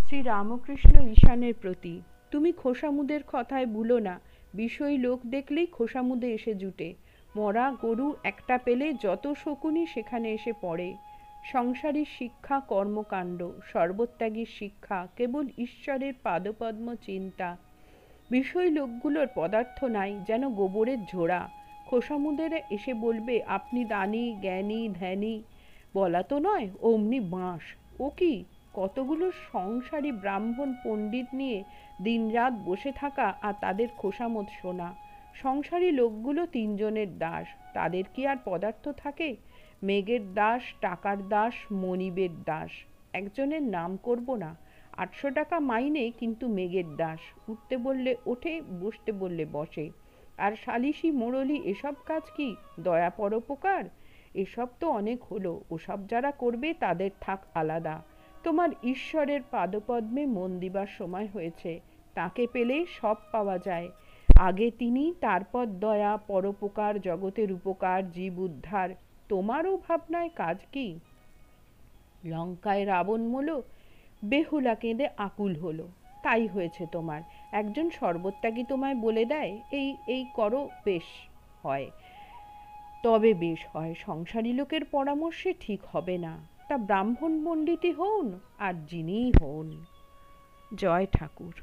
শ্রী রামকৃষ্ণ ঈশানের প্রতি। তুমি খোসামুদের কথায় ভুলো না, বিষয়ী লোক দেখলেই খোসামুদে এসে জুটে। মরা গরু একটা পেলে যত শকুনি সেখানে এসে পড়ে। সংসারী শিক্ষা কর্মকাণ্ড, সর্বত্যাগীর শিক্ষা কেবল ঈশ্বরের পাদপদ্ম চিন্তা। বিষয়ী লোকগুলোর পদার্থ নাই, যেন গোবরের ঝোড়া। খোসামুদের এসে বলবে আপনি দানি জ্ঞানী ধ্যানী, বলা তো নয় অমনি বাঁশ। ও কি, কতগুলো সংসারী ব্রাহ্মণ পণ্ডিত নিয়ে দিনরাত বসে থাকা আর তাদের খোসামত শোনা। সংসারী লোকগুলো তিনজনের দাস, তাদের কি আর পদার্থ থাকে? মেঘের দাস, টাকার দাস, মনিবের দাস। একজনের নাম করব না, 800 টাকা মাইনে, কিন্তু মেঘের দাস। উঠতে বললে ওঠে, বসতে বললে বসে। আর সালিশি মোড়লি এসব কাজ কি দয়া পরোপকার? এসব তো অনেক হলো, ওসব যারা করবে তাদের থাক আলাদা। তোমার ঈশ্বরের পাদপদ্মে মন দিবার সময় হয়েছে, তাকে পেলে সব পাওয়া যায়। আগে তিনি, তারপর দয়া পরোপকার, জগতের উপকার, জীব উদ্ধার। তোমারও ভাবনায় কাজ কি? লঙ্কায় রাবণ মলো, বেহুলা কেঁদে আকুল হলো, তাই হয়েছে তোমার। একজন সর্বত্যাগী তোমায় বলে দেয় এই এই করো, বেশ হয়। তবে বেশ হয়, সংসারী লোকের পরামর্শে ঠিক হবে না। তা ব্রাহ্মণ পণ্ডিতই হন আর যিনিই হন। জয় ঠাকুর।